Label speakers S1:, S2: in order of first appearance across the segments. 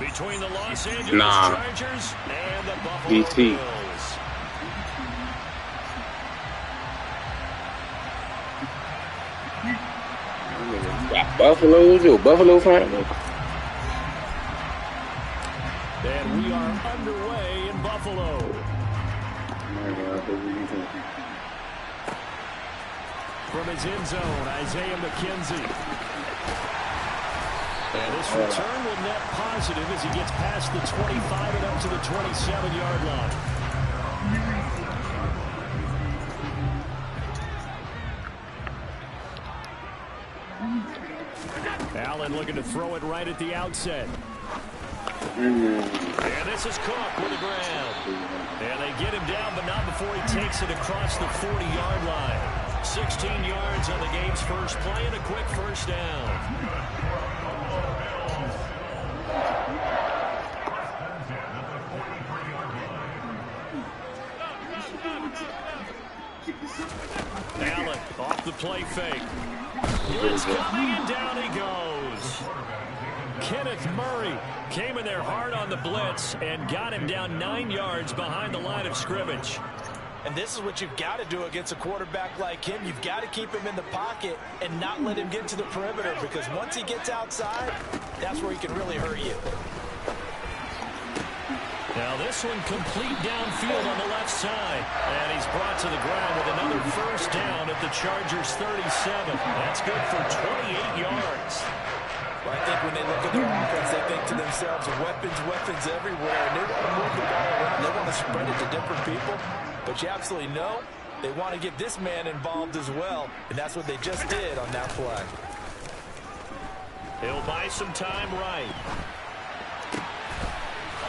S1: Between the Los Angeles Chargers and the Buffalo Bills.
S2: Buffalo fan.
S1: And we are underway in Buffalo. From his end zone, Isaiah McKenzie. And this return will net positive as he gets past the 25 and up to the 27-yard line. Allen looking to throw it right at the outset. And this is Cook with the ground. And they get him down, but not before he takes it across the 40-yard line. 16 yards on the game's first play and a quick first down. Allen off the play fake. Blitz coming and down he goes. Kenneth Murray came in there hard on the blitz and got him down 9 yards behind the line of scrimmage.
S3: And this is what you've got to do against a quarterback like him. You've got to keep him in the pocket and not let him get to the perimeter, because once he gets outside, that's where he can really hurt you.
S1: Now this one complete downfield on the left side. And he's brought to the ground with another first down at the Chargers' 37. That's good for 28 yards.
S3: Well, I think when they look at their offense, they think to themselves, weapons everywhere. And they want to move the ball around. They want to spread it to different people. But you absolutely know they want to get this man involved as well. And that's what they just did on that play.
S1: He'll buy some time right.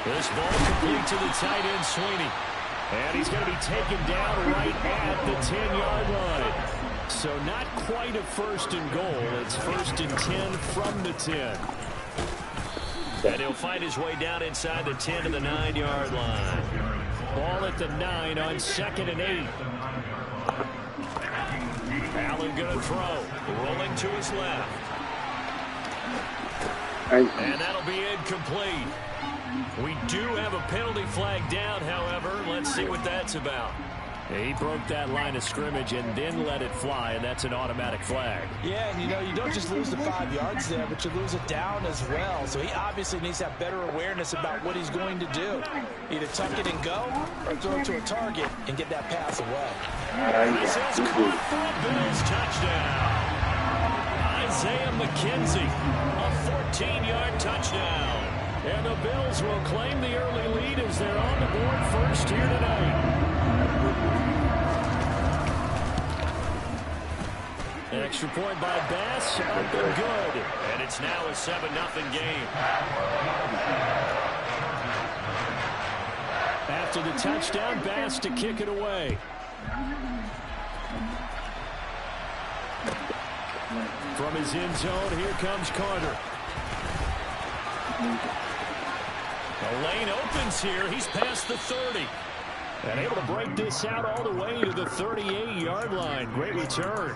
S1: This ball complete to the tight end, Sweeney. And he's going to be taken down right at the 10-yard line. So not quite a first and goal. It's first and 10 from the 10. And he'll find his way down inside the 10 to the 9-yard line. Ball at the 9 on 2nd and 8. Allen going to throw. Rolling to his left. And that'll be incomplete. We do have a penalty flag down, however. Let's see what that's about. He broke that line of scrimmage and then let it fly, and that's an automatic flag.
S3: Yeah, and you know, you don't just lose the 5 yards there, but you lose it down as well. So he obviously needs to have better awareness about what he's going to do. Either tuck it and go, or throw it to a target and get that pass away.
S1: This is caught for a Bills touchdown. Isaiah McKenzie, a 14-yard touchdown. And the Bills will claim the early lead as they're on the board first here tonight. An extra point by Bass, up and good. And it's now a 7-0 game. After the touchdown, Bass to kick it away. From his end zone, here comes Carter. The lane opens here. He's past the 30. And able to break this out all the way to the 38-yard line. Great return.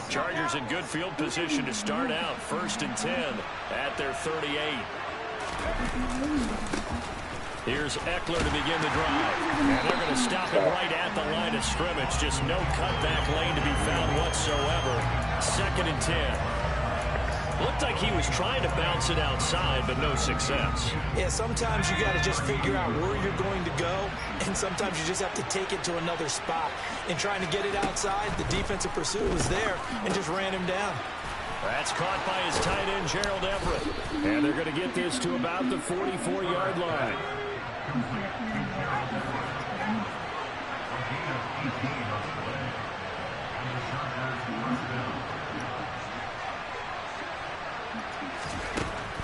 S1: Chargers in good field position to start out. 1st and 10 at their 38. Here's Eckler to begin the drive. And they're going to stop it right at the line of scrimmage. Just no cutback lane to be found whatsoever. 2nd and 10. Looked like he was trying to bounce it outside, but no success.
S3: Yeah, sometimes you got to just figure out where you're going to go, and sometimes you just have to take it to another spot. In trying to get it outside, the defensive pursuit was there and just ran him down.
S1: That's caught by his tight end, Gerald Everett. And they're going to get this to about the 44-yard line.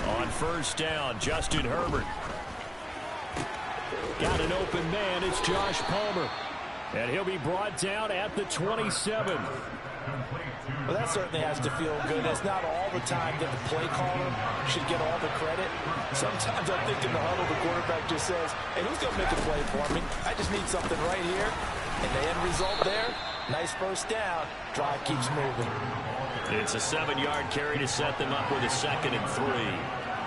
S1: On 1st down, Justin Herbert. Got an open man. It's Josh Palmer. And he'll be brought down at the 27.
S3: Well, that certainly has to feel good. It's not all the time that the play caller should get all the credit. Sometimes I think in the huddle, the quarterback just says, hey, who's going to make a play for me? I just need something right here. And the end result there, nice first down. Drive keeps moving.
S1: It's a 7-yard carry to set them up with a 2nd and 3.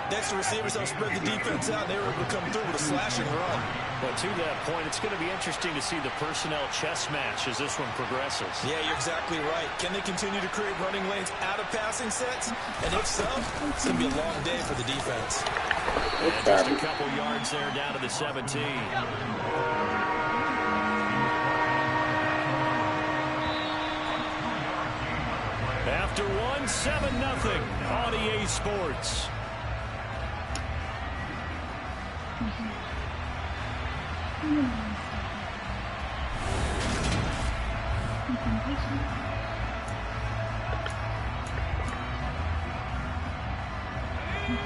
S3: Next, the receivers help spread the defense out, and they were able to come through with a slash and run.
S1: Well, to that point, it's going to be interesting to see the personnel chess match as this one progresses.
S3: Yeah, you're exactly right. Can they continue to create running lanes out of passing sets? And if so, it's going to be a long day for the defense.
S1: And just a couple yards there down to the 17. After one, 7-0 on EA Sports.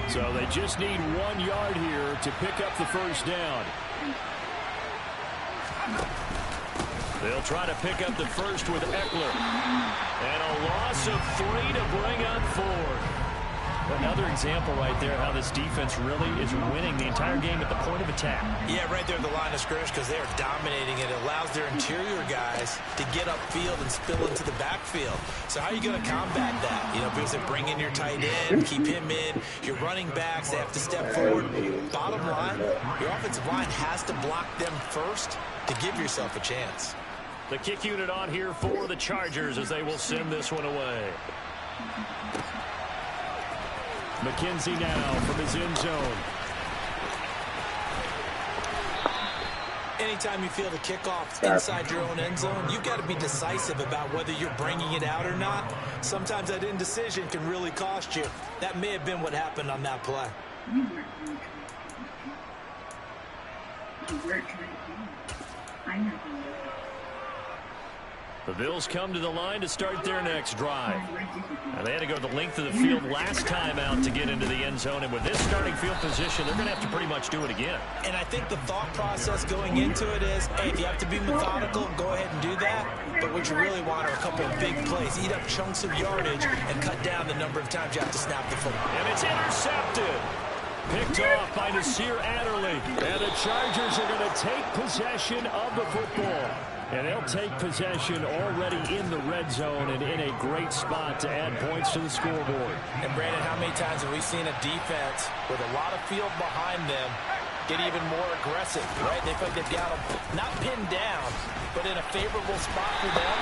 S1: So they just need 1 yard here to pick up the first down. They'll try to pick up the first with Eckler. And a loss of 3 to bring up 4. Another example right there how this defense really is winning the entire game at the point of attack. Yeah, right there at the line of scrimmage because they are dominating it. It allows their interior guys to get upfield and spill into the backfield. So how are you going to combat that? You know, because they bring in your tight end, keep him in. Your running backs, they have to step forward. Bottom line, your offensive line has to block them first to give yourself a chance. The kick unit on here for the Chargers as they will send this one away. McKenzie now from his end zone.
S3: Anytime you feel the kickoff inside your own end zone, you've got to be decisive about whether you're bringing it out or not. Sometimes that indecision can really cost you. That may have been what happened on that play.
S1: The Bills come to the line to start their next drive. Now, they had to go the length of the field last time out to get into the end zone, and with this starting field position, they're going to have to pretty much do it again.
S3: And I think the thought process going into it is, hey, if you have to be methodical, go ahead and do that. But what you really want are a couple of big plays, eat up chunks of yardage, and cut down the number of times you have to snap the football.
S1: And it's intercepted. Picked off by Nasir Adderley. And the Chargers are going to take possession of the football. And they'll take possession already in the red zone and in a great spot to add points to the scoreboard.
S3: And, Brandon, how many times have we seen a defense with a lot of field behind them get even more aggressive, right? They feel like they've got them not pinned down, but in a favorable spot for them.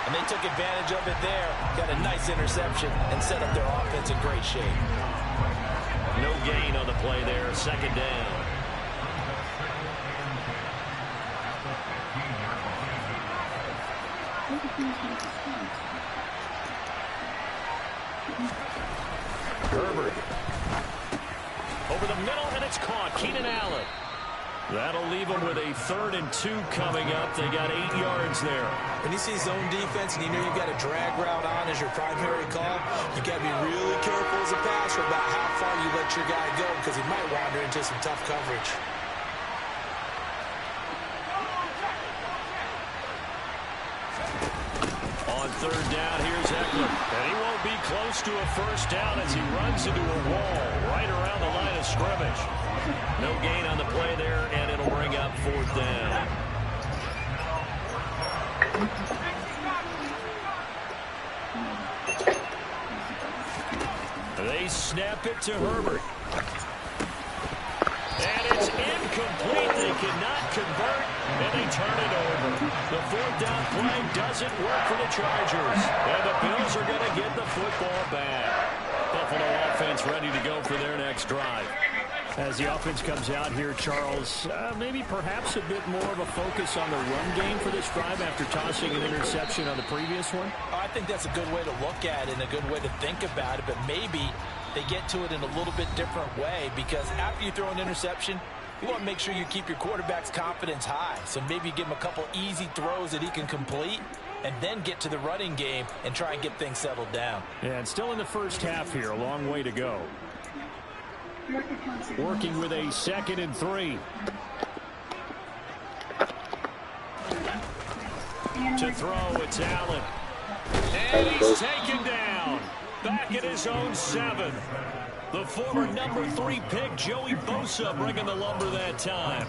S3: And they took advantage of it there, got a nice interception, and set up their offense in great shape.
S1: No gain on the play there, 2nd down. Herbert. Over the middle, and it's caught. Keenan Allen. That'll leave them with a 3rd and 2 coming up. They got 8 yards there.
S3: When you see zone defense and you know you've got a drag route on as your primary call, you've got to be really careful as a passer about how far you let your guy go because he might wander into some tough coverage.
S1: On 3rd down, here's Eckler. And he won't be close to a first down as he runs into a wall right around the line of scrimmage. No gain on the play there, and it'll bring up 4th down. They snap it to Herbert. And it's incomplete. They cannot convert, and they turn it over. The 4th down play doesn't work for the Chargers. And the Bills are going to get the football back. Buffalo offense ready to go for their next drive. As the offense comes out here, Charles, maybe perhaps a bit more of a focus on the run game for this drive after tossing an interception on the previous one?
S3: I think that's a good way to look at it and a good way to think about it, but maybe they get to it in a little bit different way because after you throw an interception, you want to make sure you keep your quarterback's confidence high. So maybe you give him a couple easy throws that he can complete and then get to the running game and try and get things settled down.
S1: Yeah, and still in the first half here, a long way to go. Working with a 2nd and 3. To throw, it's Allen. And he's taken down. back at his own 7. The former number 3 pick, Joey Bosa, bringing the lumber that time.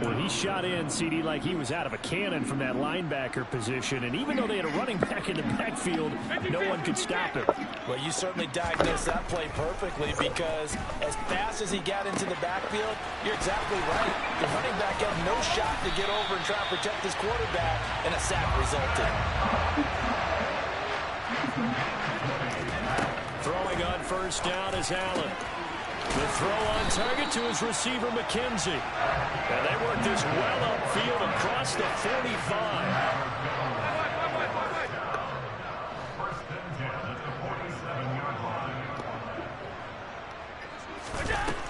S1: Well, he shot in, CD, like he was out of a cannon from that linebacker position. And even though they had a running back in the backfield, no one could stop him.
S3: Well, you certainly diagnosed that play perfectly, because as fast as he got into the backfield, you're exactly right. The running back had no shot to get over and try to protect his quarterback, and a sack resulted.
S1: Throwing on first down is Allen. The throw on target to his receiver, McKenzie. And they work this well upfield across the 45.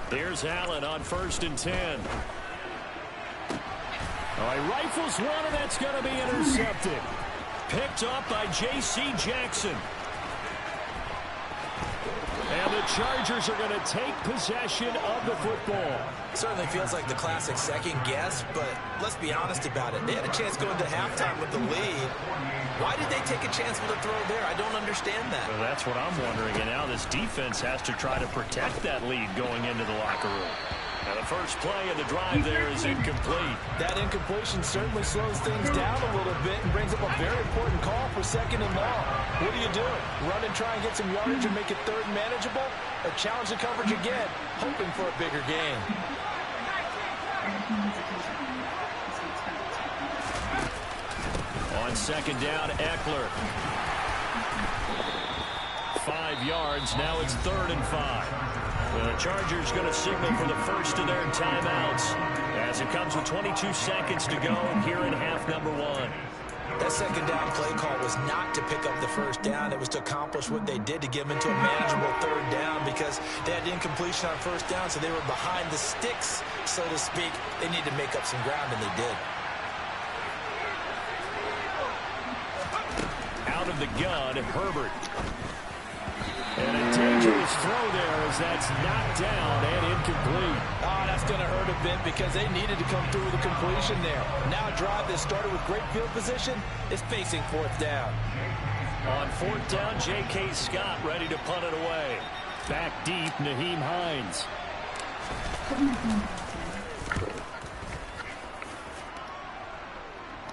S1: Here's Allen on 1st and 10. All right, rifles one, and that's going to be intercepted. Picked up by J.C. Jackson. And the Chargers are going to take possession of the football.
S3: Certainly feels like the classic second guess, but let's be honest about it. They had a chance going to halftime with the lead. Why did they take a chance with a throw there? I don't understand that.
S1: Well, that's what I'm wondering. And now this defense has to try to protect that lead going into the locker room. Now the first play of the drive there is incomplete.
S3: That incompletion certainly slows things down a little bit and brings up a very important call for 2nd and long. What do you do? Run and try and get some yardage and make it 3rd and manageable? Or challenge the coverage again, hoping for a bigger gain?
S1: On 2nd down, Eckler. 5 yards. Now it's 3rd and 5. The Chargers going to signal for the first of their timeouts as it comes with 22 seconds to go here in half number 1.
S3: That 2nd down play call was not to pick up the first down. It was to accomplish what they did, to get them into a manageable 3rd down, because they had incompletion on 1st down, so they were behind the sticks, so to speak. They needed to make up some ground, and they did.
S1: Out of the gun, Herbert. And a dangerous throw there as that's knocked down and incomplete.
S3: Oh, that's going to hurt a bit, because they needed to come through with a completion there. Now a drive that started with great field position is facing 4th down.
S1: On 4th down, J.K. Scott ready to punt it away. Back deep, Naheem Hines.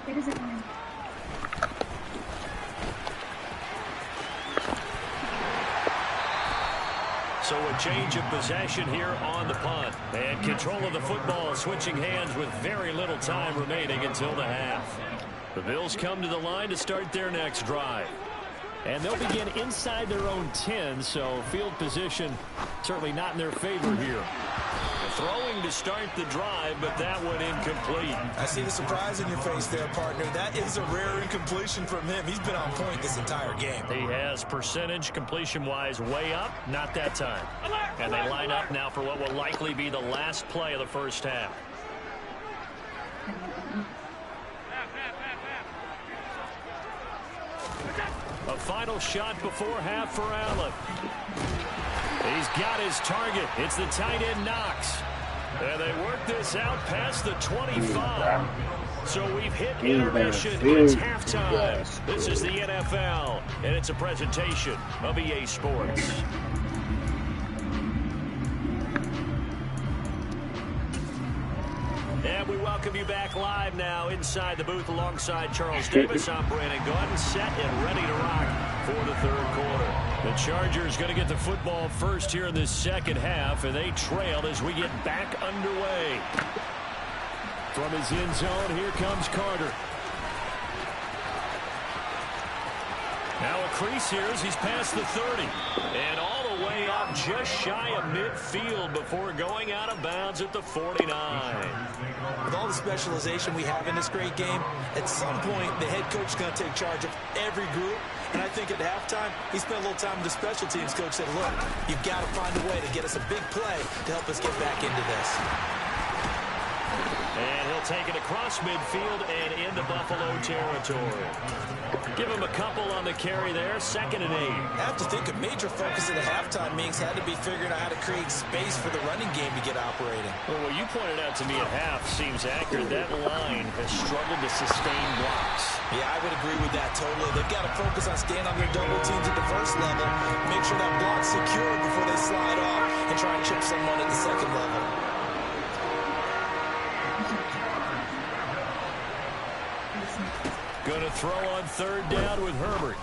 S2: It isn't mine.
S1: So a change of possession here on the punt. And control of the football switching hands with very little time remaining until the half. The Bills come to the line to start their next drive. And they'll begin inside their own 10, so field position certainly not in their favor here. Throwing to start the drive, but that one incomplete.
S3: I see the surprise in your face there, partner. That is a rare incompletion from him. He's been on point this entire game.
S1: He has percentage completion-wise way up, not that time. And they line up now for what will likely be the last play of the first half. A final shot before half for Allen. He's got his target. It's the tight end Knox. And they work this out past the 25. So we've hit intermission. It's halftime. This is the NFL, and it's a presentation of EA Sports. And we welcome you back live now inside the booth alongside Charles Davis. I'm Brandon Gaudin, set and ready to rock for the 3rd quarter. The Chargers going to get the football first here in this second half, and they trail as we get back underway. From his end zone, here comes Carter. Now a crease here as he's past the 30. And all the way up just shy of midfield before going out of bounds at the 49.
S3: With all the specialization we have in this great game, at some point the head coach is going to take charge of every group. And I think at halftime, he spent a little time with the special teams coach, said, look, you've got to find a way to get us a big play to help us get back into this.
S1: And he'll take it across midfield and into Buffalo territory. Give him a couple on the carry there. 2nd and 8.
S3: I have to think a major focus at the halftime means had to be figuring out how to create space for the running game to get operating.
S1: Well, what you pointed out to me at half seems accurate. That line has struggled to sustain blocks.
S3: Yeah, I would agree with that totally. They've got to focus on staying on their double teams at the first level, make sure that block's secure before they slide off and try and chip someone at the second level.
S1: Going to throw on 3rd down with Herbert.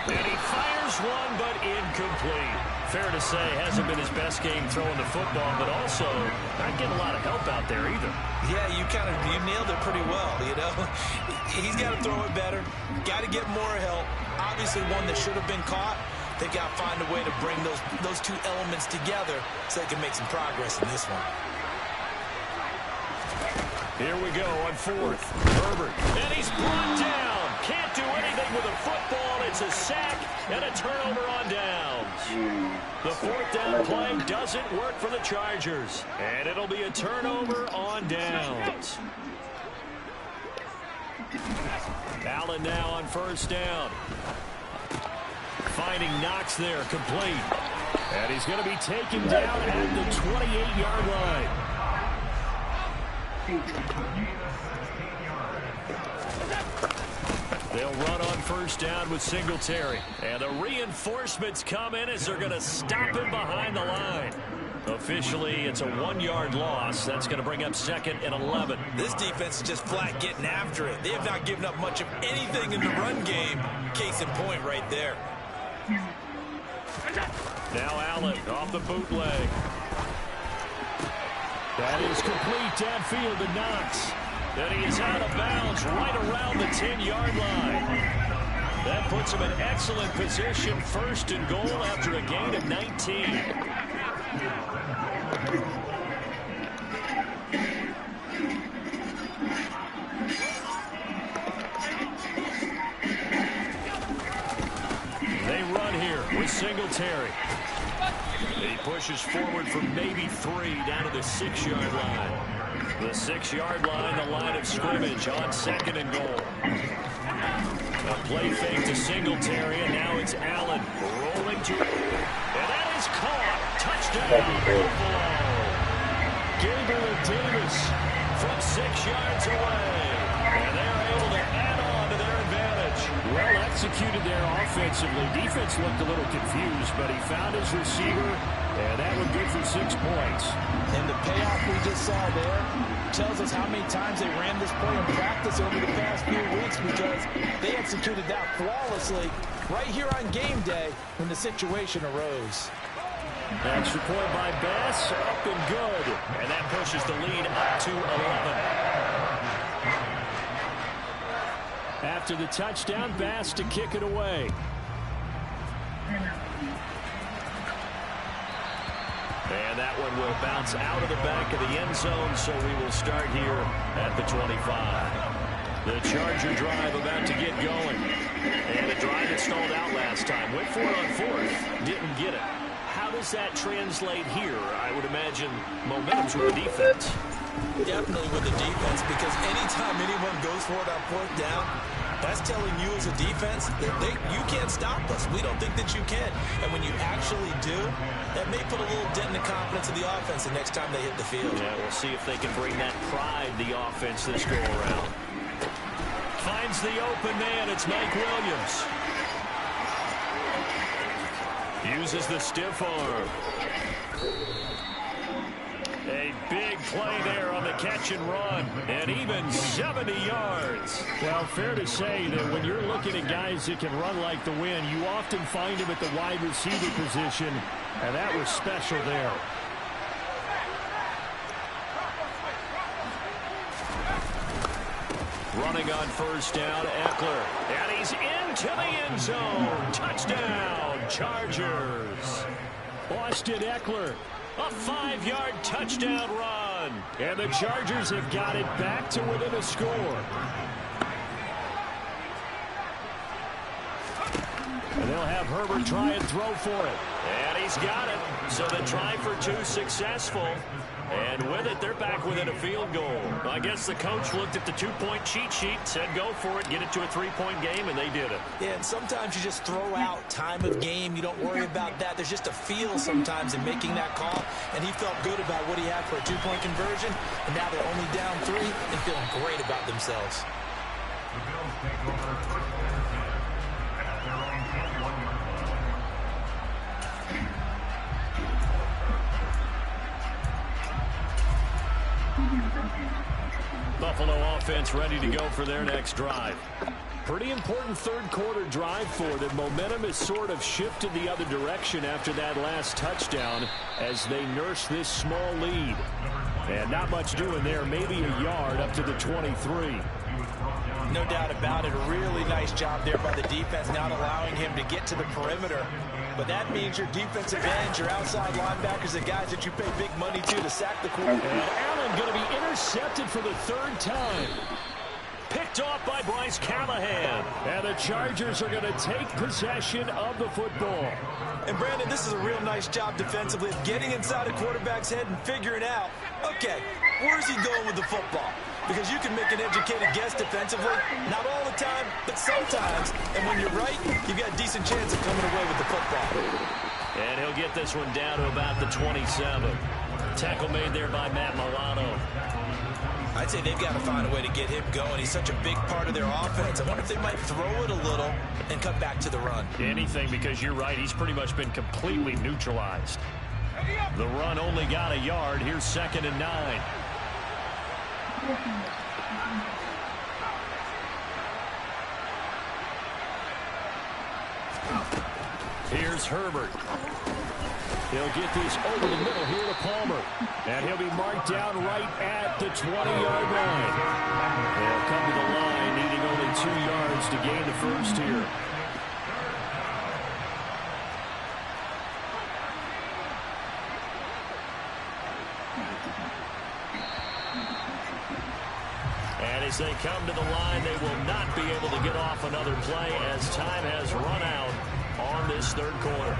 S1: And he fires one, but incomplete. Fair to say, hasn't been his best game throwing the football, but also not getting a lot of help out there either.
S3: Yeah, you nailed it pretty well, you know. He's got to throw it better, got to get more help. Obviously one that should have been caught. They've got to find a way to bring those two elements together so they can make some progress in this one.
S1: Here we go on 4th. Herbert. And he's brought down. Can't do anything with a football. It's a sack and a turnover on downs. The 4th down play doesn't work for the Chargers. And it'll be a turnover on downs. Allen now on 1st down. Finding Knox there, complete. And he's going to be taken down at the 28-yard line. They'll run on 1st down with Singletary. And the reinforcements come in as they're going to stop him behind the line. Officially, it's a 1-yard loss. That's going to bring up 2nd and 11.
S3: This defense is just flat getting after it. They have not given up much of anything in the run game. Case in point right there.
S1: Now Allen off the bootleg. That is complete downfield to Knox. And he is out of bounds right around the 10-yard line. That puts him in excellent position, 1st and goal after a gain of 19. They run here with Singletary. He pushes forward for maybe 3 down to the 6-yard line. The 6-yard line, the line of scrimmage on 2nd and goal. A play fake to Singletary, and now it's Allen rolling to... And that is caught. Touchdown, Buffalo. Gable and Davis from 6 yards away. And they're able to add on to their advantage. Well executed there offensively. Defense looked a little confused, but he found his receiver, and that was good for 6 points.
S3: And the payoff we just saw there tells us how many times they ran this play in practice over the past few weeks, because they executed that flawlessly right here on game day when the situation arose.
S1: Extra point by Bass, up and good. And that pushes the lead up to 11. After the touchdown, Bass to kick it away. And that one will bounce out of the back of the end zone, so we will start here at the 25. The Charger drive about to get going. And a drive that stalled out last time. Went for it on 4th, didn't get it. How does that translate here? I would imagine momentum's with the defense.
S3: Definitely with the defense, because anytime anyone goes for it on 4th down, that's telling you as a defense that you can't stop us. We don't think that you can. And when you actually do, that may put a little dent in the confidence of the offense the next time they hit the field.
S1: Yeah, we'll see if they can bring that pride, the offense, this go-around. Finds the open man. It's Mike Williams. Uses the stiff arm. A big play there on the catch and run, and even 70 yards. Well, fair to say that when you're looking at guys that can run like the wind, you often find them at the wide receiver position, and that was special there. Running on 1st down, Eckler, and he's into the end zone. Touchdown, Chargers. Austin Eckler. A 5-yard touchdown run. And the Chargers have got it back to within a score. And they'll They'll have Herbert try and throw for it. And he's got it. So the try for two successful. And with it, they're back within a field goal. I guess the coach looked at the two-point cheat sheet, said go for it, get it to a three-point game, and they did it.
S3: Yeah, and sometimes you just throw out time of game. You don't worry about that. There's just a feel sometimes in making that call, and he felt good about what he had for a two-point conversion, and now they're only down 3 and feeling great about themselves.
S2: The Bills take over first and 10 at their own 21-yard line.
S1: Buffalo offense ready to go for their next drive. Pretty important third-quarter drive for them. Momentum has sort of shifted the other direction after that last touchdown as they nurse this small lead. And not much doing there, maybe a yard up to the 23.
S3: No doubt about it. A really nice job there by the defense, not allowing him to get to the perimeter. But that means your defensive ends, your outside linebackers, the guys that you pay big money to sack the quarterback.
S1: And Allen going to be intercepted for the 3rd time. Picked off by Bryce Callahan. And the Chargers are going to take possession of the football.
S3: And Brandon, this is a real nice job defensively of getting inside a quarterback's head and figuring out, okay, where's he going with the football? Because you can make an educated guess defensively, not all the time, but sometimes. And when you're right, you've got a decent chance of coming away with the football.
S1: And he'll get this one down to about the 27. Tackle made there by Matt Milano.
S3: I'd say they've got to find a way to get him going. He's such a big part of their offense. I wonder if they might throw it a little and cut back to the run.
S1: Anything, because you're right. He's pretty much been completely neutralized. The run only got a yard. Here's 2nd and 9. Here's Herbert. He'll get this over the middle here to Palmer. And he'll be marked down right at the 20-yard line. They'll come to the line, needing only 2 yards to gain the first here. And as they come to the line, they will not be able to get off another play as time has run out on this 3rd quarter.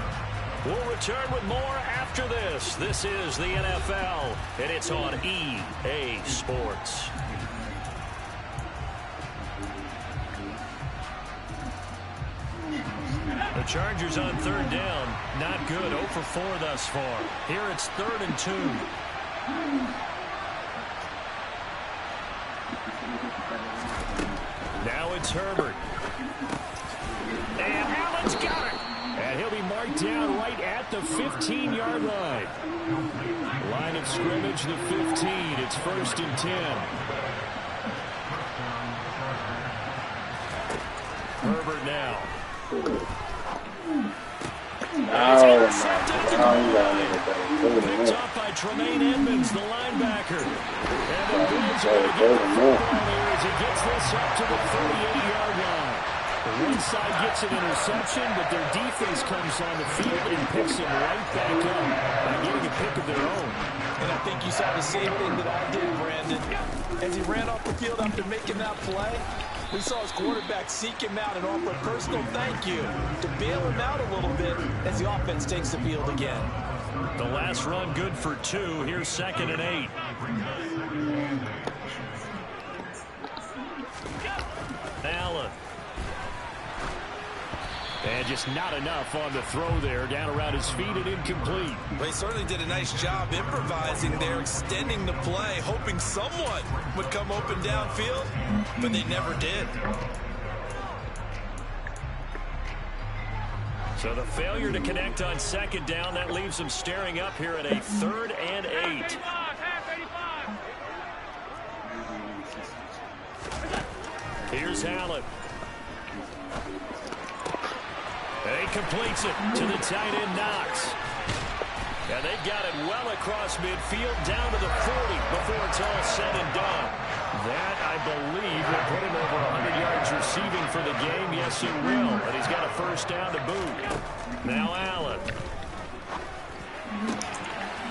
S1: We'll return with more after this. This is the NFL, and it's on EA Sports. The Chargers on 3rd down. Not good. 0 for 4 thus far. Here it's 3rd and 2. Now it's Herbert. And Allen's got it. And he'll be marked down right at the 15-yard line. Line of scrimmage, the 15. It's 1st and 10. Herbert now. Picked off by Tremaine Edmonds, the linebacker. And the Bills are going to get the football here as he gets this up to the 38-yard line. One side gets an interception, but their defense comes on the field and picks him right back up by getting a pick of their own.
S3: And I think you saw the same thing that I did, Brandon. As he ran off the field after making that play, we saw his quarterback seek him out and offer a personal thank you to bail him out a little bit as the offense takes the field again.
S1: The last run good for 2. Here's 2nd and 8. Allen. And just not enough on the throw there. Down around his feet and incomplete.
S3: Well, he certainly did a nice job improvising there, extending the play, hoping someone would come open downfield, but they never did.
S1: So the failure to connect on 2nd down, that leaves them staring up here at a 3rd and 8. Here's Allen. And he completes it to the tight end, Knox. And they got it well across midfield down to the 40 before it's all said and done. That, I believe, will put him over 100 yards receiving for the game. Yes, it will. And he's got a 1st down to boot. Now Allen.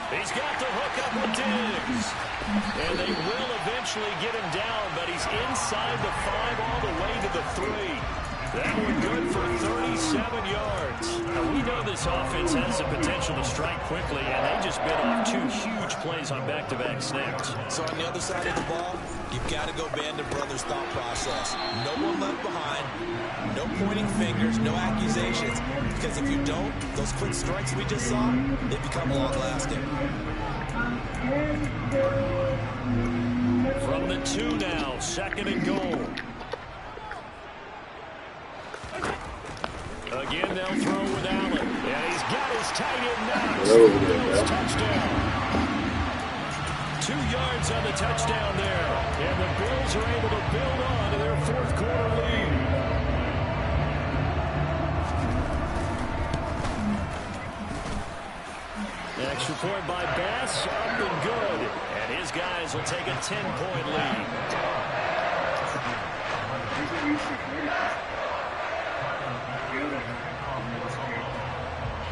S1: He's got the hook up with Diggs. And they will eventually get him down, but he's inside the 5 all the way to the 3. That one good for 37 yards. Now, we know this offense has the potential to strike quickly, and they just bit off 2 huge plays on back-to-back snaps.
S3: So on the other side of the ball, you've got to go Band of Brothers thought process. No one left behind, no pointing fingers, no accusations, because if you don't, those quick strikes we just saw, they become long-lasting.
S1: From the 2 now, 2nd and goal. Again, they'll throw with Allen. And he's got his tight end knocked. Bills touchdown. 2 yards on the touchdown there. And the Bills are able to build on to their 4th quarter lead. Extra point by Bass, up and good. And his guys will take a 10-point lead.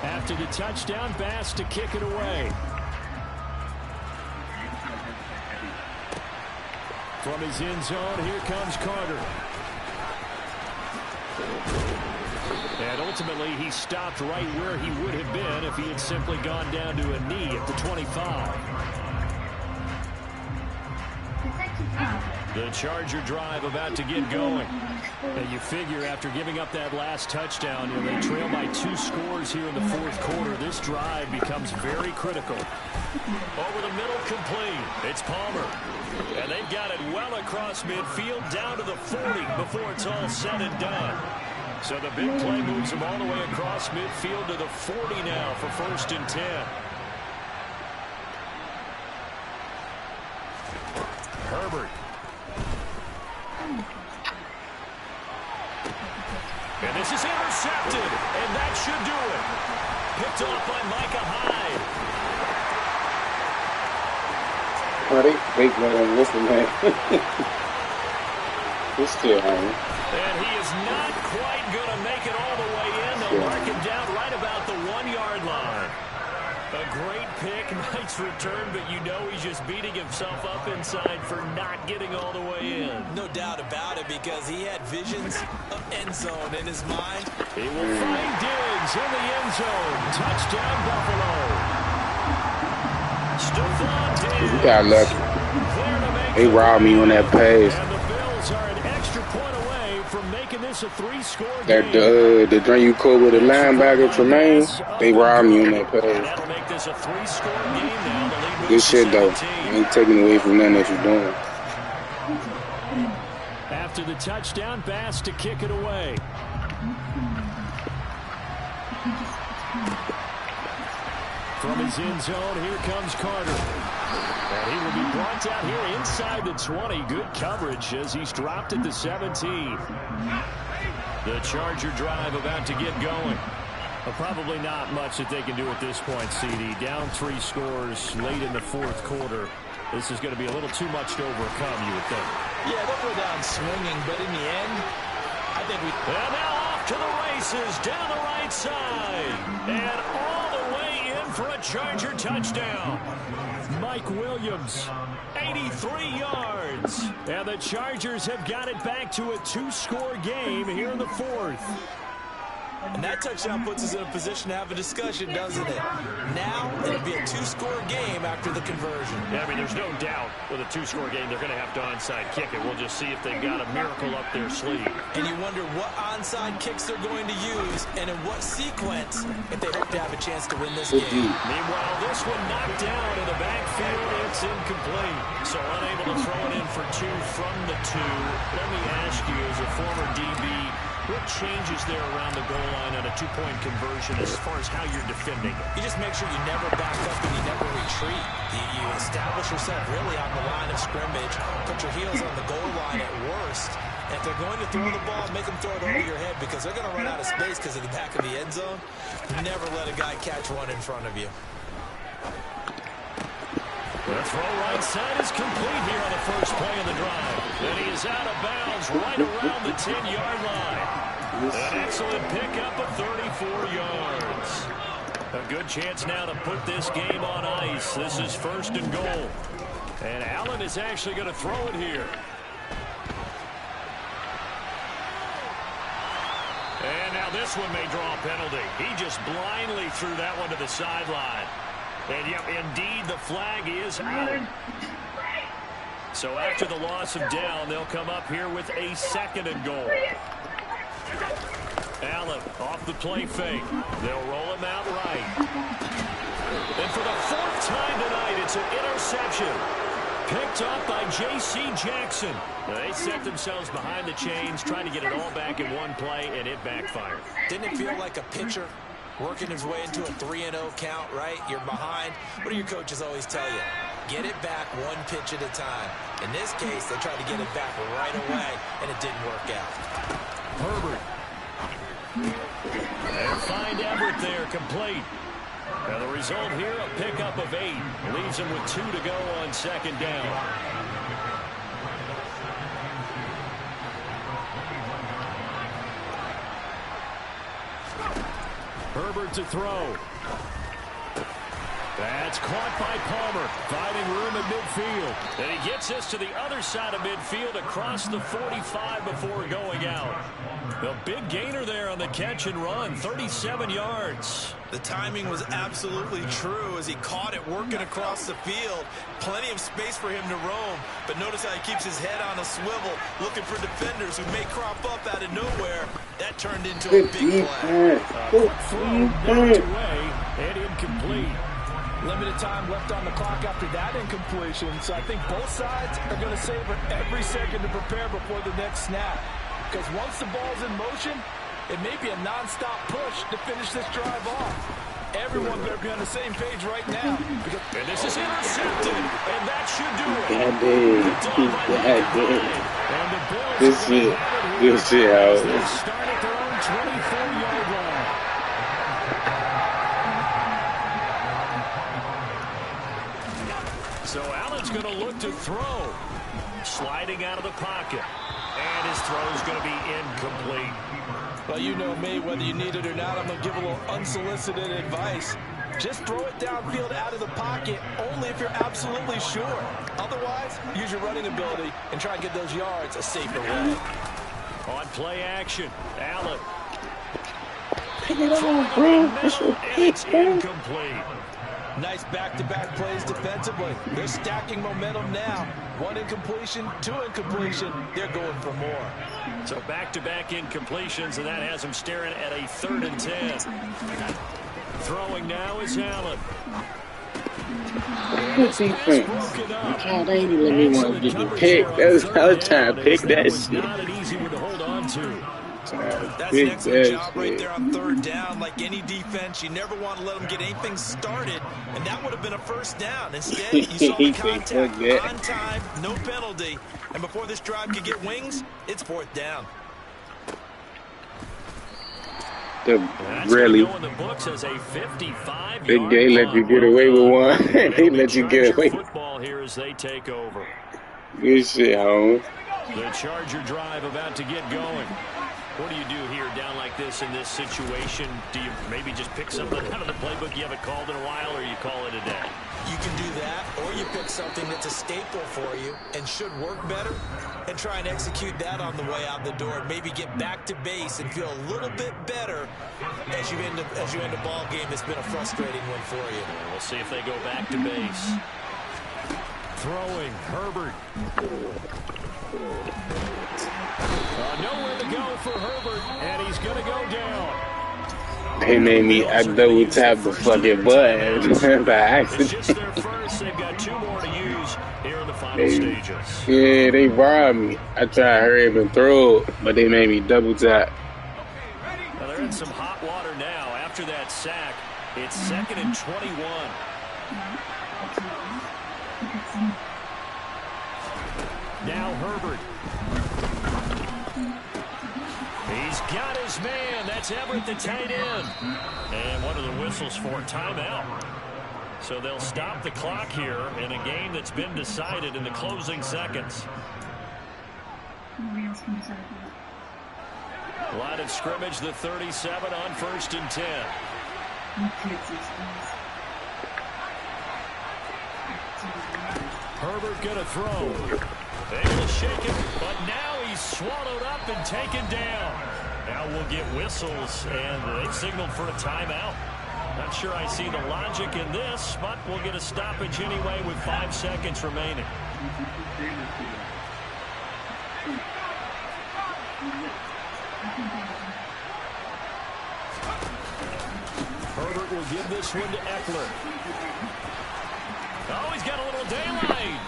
S1: After the touchdown, Bass to kick it away. From his end zone, here comes Carter. And ultimately, he stopped right where he would have been if he had simply gone down to a knee at the 25. The Charger drive about to get going. And you figure after giving up that last touchdown, they trail by 2 scores here in the 4th quarter. This drive becomes very critical. Over the middle, complete. It's Palmer. And they've got it well across midfield down to the 40 before it's all said and done. So the big play moves them all the way across midfield to the 40 now for 1st and 10. Herbert. And this is intercepted, and that should do it. Picked off by Micah Hyde.
S4: Oh, they fake right on this one, man. He's still on.
S1: And he is not quite going to make it all the way in. They'll mark him down right about the 1-yard line. A great pick, nice return, but you know he's just beating himself up inside for not getting all the way in.
S3: No doubt about it, because he had visions of end zone in his mind.
S1: He will find Diggs in the end zone. Touchdown, Buffalo. Stephon Diggs.
S4: You got lucky. They robbed me on that pass.
S1: And the Bills are an extra point away from making this a 3-score game.
S4: The drain you caught with the linebacker Tremaine, they robbed me on that pass.
S1: That'll make this a 3-score game now. The lead
S4: Good shit though. Ain't taking away from nothing that you're doing.
S1: After the touchdown, Bass to kick it away. From his end zone, here comes Carter. And he will be brought down here inside the 20. Good coverage as he's dropped at the 17. The Charger drive about to get going. Well, probably not much that they can do at this point, CD. Down 3 scores late in the 4th quarter. This is going to be a little too much to overcome, you would think.
S3: Yeah, they'll go down swinging, but in the end, I think we...
S1: And now off to the races, down the right side. And all the way in for a Charger touchdown. Mike Williams, 83 yards. And the Chargers have got it back to a 2-score game here in the 4th.
S3: And that touchdown puts us in a position to have a discussion, doesn't it? Now, it'll be a 2-score game after the conversion.
S1: Yeah, I mean, there's no doubt with a 2-score game, they're going to have to onside kick it. We'll just see if they've got a miracle up their sleeve.
S3: And you wonder what onside kicks they're going to use and in what sequence if they hope to have a chance to win this game.
S1: Meanwhile, this one knocked down in the backfield. It's incomplete. So unable to throw it in for 2 from the 2. Let me ask you, as a former DB, what changes there around the goal line on a 2-point conversion as far as how you're defending it?
S3: You just make sure you never back up and you never retreat. You establish yourself really on the line of scrimmage, put your heels on the goal line at worst. And if they're going to throw the ball, make them throw it over your head because they're going to run out of space because of the back of the end zone. Never let a guy catch one in front of you.
S1: The throw right side is complete here on the first play of the drive. And he is out of bounds right around the 10-yard line. An excellent pickup of 34 yards. A good chance now to put this game on ice. This is 1st and goal. And Allen is actually going to throw it here. this one may draw a penalty. He just blindly threw that one to the sideline. And, yep, indeed, the flag is out. So after the loss of down, they'll come up here with a 2nd and goal. Allen off the play fake. They'll roll him out right. And for the 4th time tonight, it's an interception. Picked up by J.C. Jackson. They set themselves behind the chains, trying to get it all back in one play, and it backfired.
S3: Didn't it feel like a pitcher working his way into a 3-0 count, right? You're behind. What do your coaches always tell you? Get it back one pitch at a time. In this case, they tried to get it back right away, and it didn't work out.
S1: Herbert. And find Everett there, complete. Now the result here, a pickup of 8. Leaves him with 2 to go on 2nd down. Herbert to throw. That's caught by Palmer, finding room at midfield. And he gets us to the other side of midfield across the 45 before going out. A big gainer there on the catch and run, 37 yards.
S3: The timing was absolutely true as he caught it working across the field. Plenty of space for him to roam, but notice how he keeps his head on a swivel, looking for defenders who may crop up out of nowhere. That turned into a big play.
S1: Quick throw, knocked away, and incomplete.
S5: Limited time left on the clock after that incompletion, so I think both sides are going to savor every second to prepare before the next snap. Because once the ball's in motion, it may be a non-stop push to finish this drive off. Everyone better be on the same page right now.
S1: And this is intercepted, and that should do it. And the Bills
S4: This shit, how it is.
S1: start at their own 24-yard line. So Allen's going to look to throw. Sliding out of the pocket. And his throw is going to be incomplete.
S5: Well, you know me, whether you need it or not, I'm going to give a little unsolicited advice. Just throw it downfield out of the pocket only if you're absolutely sure. Otherwise, use your running ability and try and get those yards a safer way.
S1: On play action, Allen.
S4: Pick it up, bro.
S1: It's incomplete.
S5: Nice back-to-back plays defensively. They're stacking momentum now. 1 incompletion, 2 incompletion. They're going for more.
S1: So back-to-back incompletions, and that has them staring at a 3rd and 10. Throwing now is Allen.
S4: Good defense. God, they ain't let me want to get the pick. I was trying to pick that shit.
S1: Not an easy one to hold on to.
S3: That's an excellent job right there on 3rd down. Like any defense, you never want to let them get anything started, and that would have been a 1st down. Instead, you saw the contact on time, no penalty, and before this drive could get wings, it's 4th down.
S4: Really? They let you get away with one. They let you get away.
S1: Football here as they take over.
S4: Good shit, home.
S1: The Charger drive about to get going. What do you do here down like this in this situation? Do you maybe just pick something out of the playbook you haven't called in a while, or you call it a day?
S3: You can do that, or you pick something that's a staple for you and should work better and try and execute that on the way out the door and maybe get back to base and feel a little bit better as you end a ball game that's been a frustrating one for you.
S1: We'll see if they go back to base. Throwing, Herbert. Nowhere to go for Herbert, and he's going to go down.
S4: They made me double tap the fucking button by accident.
S1: It's just their first. They've got 2 more to use here in the final stages.
S4: Yeah, they robbed me. I tried to hurry up and throw it, but they made me double tap.
S1: Well, they're in some hot water now. After that sack, it's 2nd and 21. Now Herbert. He's got his man. That's Everett, the tight end. And what are the whistles for? Timeout. So they'll stop the clock here in a game that's been decided in the closing seconds. Line of scrimmage, the 37 on 1st and 10. Herbert gonna throw. Able to shake it, but now he's swallowed up and taken down. Now we'll get whistles, and they've signaled for a timeout. Not sure I see the logic in this, but we'll get a stoppage anyway with 5 seconds remaining. Herbert will give this one to Eckler. Oh, he's got a little daylight.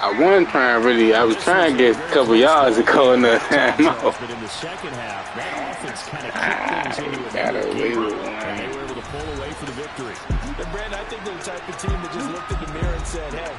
S4: I was trying to get a couple yards to go in the timeout.
S1: But in the second half, that offense kind of kicked things into another gear, and they were able to pull away for the victory.
S5: And Brandon, I think they're the type of team that just looked in the mirror and said, hey,